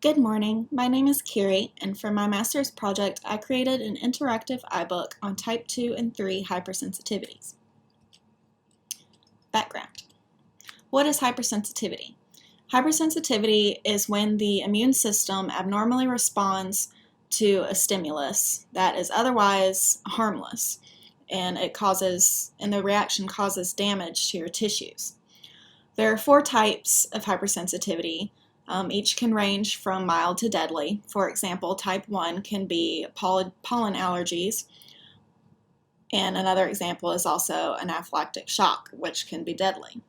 Good morning, my name is Keri, and for my master's project I created an interactive iBook on type 2 and 3 hypersensitivities. Background. What is hypersensitivity? Hypersensitivity is when the immune system abnormally responds to a stimulus that is otherwise harmless, and the reaction causes damage to your tissues. There are 4 types of hypersensitivity. Each can range from mild to deadly. For example, type 1 can be pollen allergies, and another example is also anaphylactic shock, which can be deadly.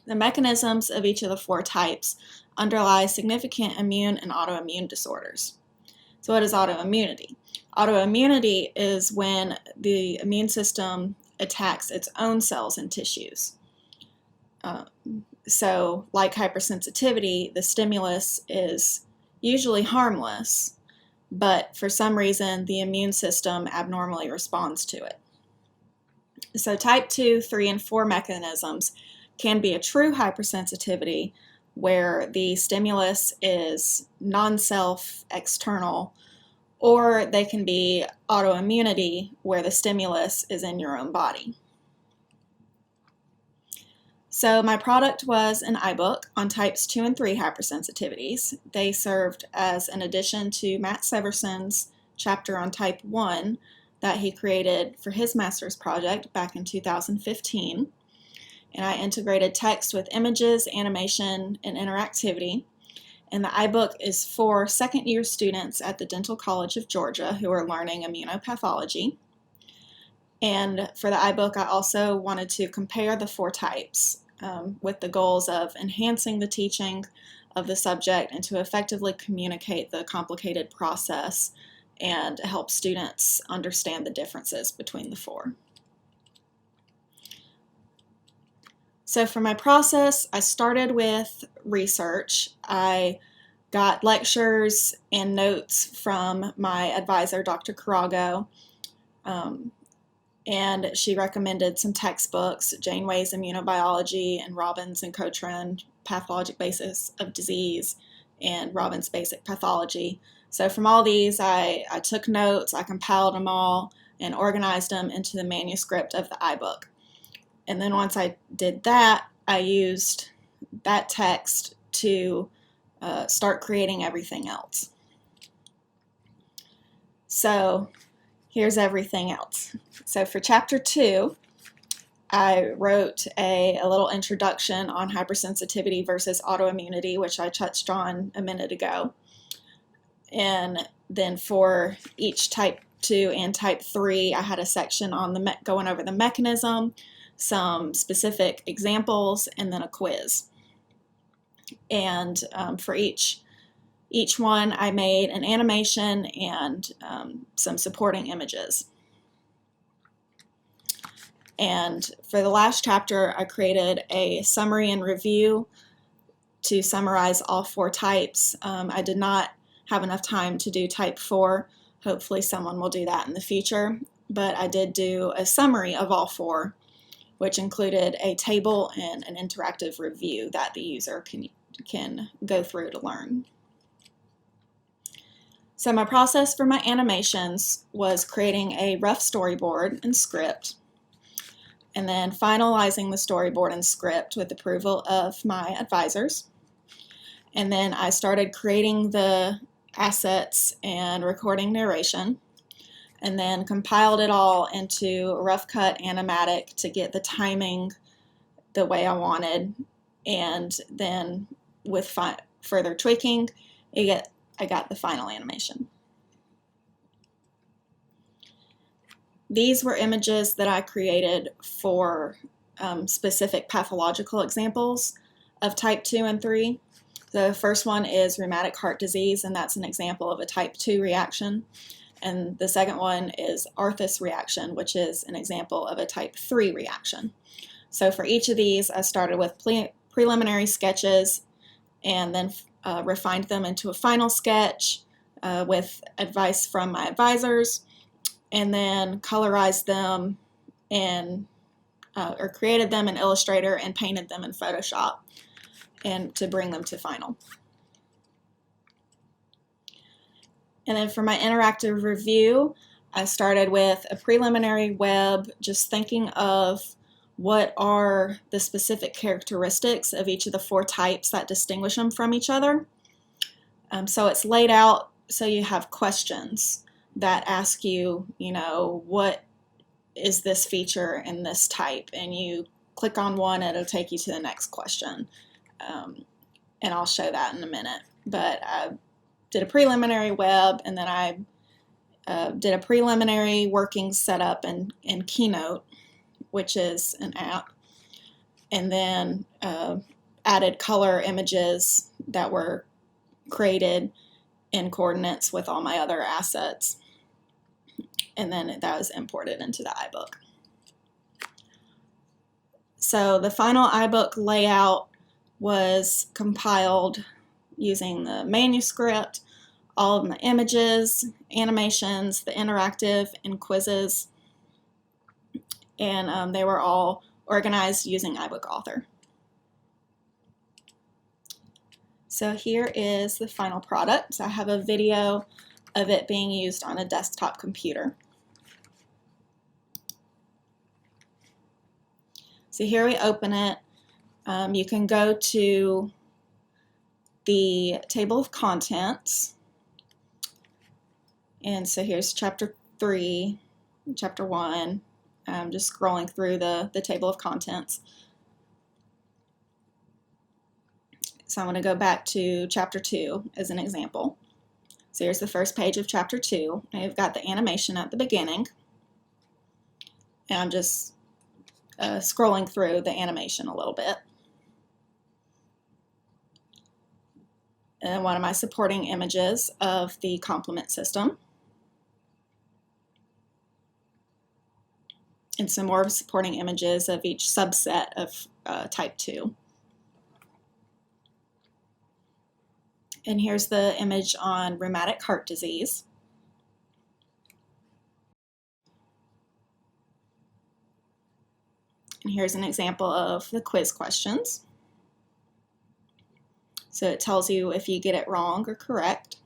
The mechanisms of each of the 4 types underlie significant immune and autoimmune disorders. So what is autoimmunity? Autoimmunity is when the immune system attacks its own cells and tissues. So, like hypersensitivity, the stimulus is usually harmless, but for some reason the immune system abnormally responds to it. So type 2, 3, and 4 mechanisms can be a true hypersensitivity where the stimulus is non-self, external, or they can be autoimmunity where the stimulus is in your own body. So my product was an iBook on types 2 and 3 hypersensitivities. They served as an addition to Mat Severson's chapter on type 1 that he created for his master's project back in 2015. And I integrated text with images, animation, and interactivity. And the iBook is for second-year students at the Dental College of Georgia who are learning immunopathology. And for the iBook, I also wanted to compare the 4 types with the goals of enhancing the teaching of the subject and to effectively communicate the complicated process and help students understand the differences between the 4. So for my process, I started with research. I got lectures and notes from my advisor, Dr. Kurago, and she recommended some textbooks, Janeway's Immunobiology and Robbins and Cotran, Pathologic Basis of Disease, and Robbins Basic Pathology. So from all these, I took notes, I compiled them all, and organized them into the manuscript of the iBook. And then once I did that, I used that text to start creating everything else. So here's everything else. So for chapter 2, I wrote a little introduction on hypersensitivity versus autoimmunity, which I touched on a minute ago. And then for each type 2 and type 3, I had a section on going over the mechanism, some specific examples, and then a quiz. And for each one, I made an animation and some supporting images. And for the last chapter, I created a summary and review to summarize all 4 types. I did not have enough time to do type 4. Hopefully someone will do that in the future. But I did do a summary of all 4, which included a table and an interactive review that the user can go through to learn. So my process for my animations was creating a rough storyboard and script, and then finalizing the storyboard and script with approval of my advisors. And then I started creating the assets and recording narration, and then compiled it all into a rough cut animatic to get the timing the way I wanted. And then with further tweaking, I got the final animation. These were images that I created for specific pathological examples of type 2 and 3. The first one is rheumatic heart disease, and that's an example of a type 2 reaction. And the second one is arthritis reaction, which is an example of a type 3 reaction. So for each of these, I started with preliminary sketches and then refined them into a final sketch with advice from my advisors, and then colorized them or created them in Illustrator and painted them in Photoshop and to bring them to final. And then for my interactive review, I started with a preliminary web, just thinking of what are the specific characteristics of each of the 4 types that distinguish them from each other. So it's laid out so you have questions that ask you, what is this feature in this type? And you click on one, it'll take you to the next question. And I'll show that in a minute. But I did a preliminary web, and then I did a preliminary working setup in Keynote, which is an app, and then added color images that were created in coordinates with all my other assets. And then that was imported into the iBook. So the final iBook layout was compiled using the manuscript, all of the images, animations, the interactive, and quizzes. And they were all organized using iBook Author. So here is the final product. So I have a video of it being used on a desktop computer. So here we open it. You can go to the table of contents. And so here's chapter 3, chapter 1. I'm just scrolling through the table of contents. So I'm going to go back to chapter 2 as an example. So here's the first page of chapter 2. And you've got the animation at the beginning. And I'm just scrolling through the animation a little bit. And one of my supporting images of the complement system. And some more supporting images of each subset of type 2. And here's the image on rheumatic heart disease. And here's an example of the quiz questions. So it tells you if you get it wrong or correct.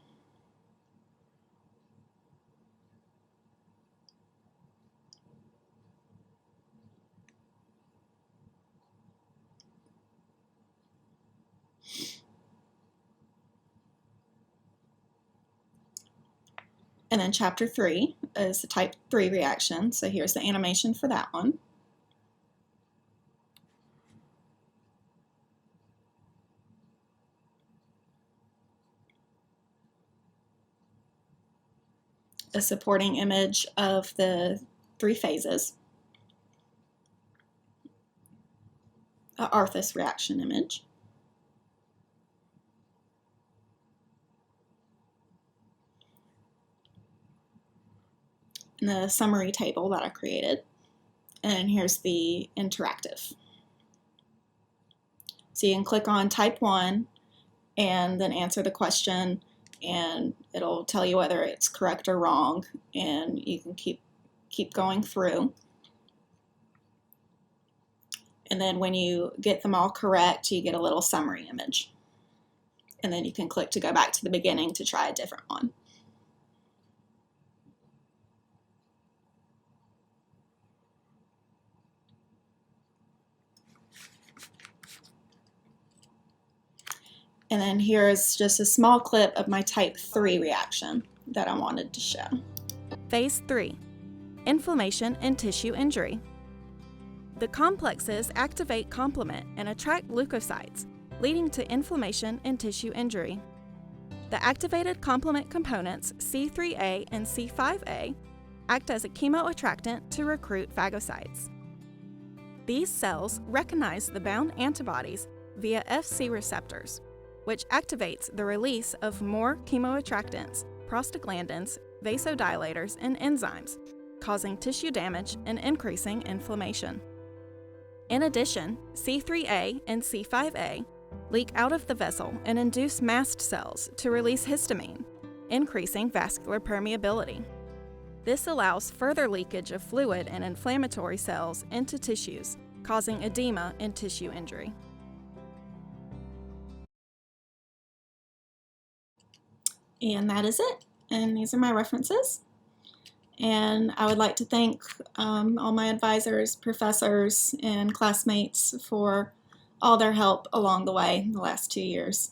And then chapter 3 is the type 3 reaction. So here's the animation for that one. A supporting image of the 3 phases. A Arthus reaction image. And the summary table that I created. And here's the interactive. So you can click on type 1 and then answer the question, and it'll tell you whether it's correct or wrong, and you can keep going through. And then when you get them all correct, you get a little summary image. And then you can click to go back to the beginning to try a different one. And then here's just a small clip of my type 3 reaction that I wanted to show. Phase 3. Inflammation and tissue injury. The complexes activate complement and attract leukocytes, leading to inflammation and tissue injury. The activated complement components C3a and C5a act as a chemoattractant to recruit phagocytes. These cells recognize the bound antibodies via Fc receptors, which activates the release of more chemoattractants, prostaglandins, vasodilators, and enzymes, causing tissue damage and increasing inflammation. In addition, C3a and C5a leak out of the vessel and induce mast cells to release histamine, increasing vascular permeability. This allows further leakage of fluid and inflammatory cells into tissues, causing edema and tissue injury. And that is it. and these are my references. And I would like to thank all my advisors, professors, and classmates for all their help along the way the last 2 years.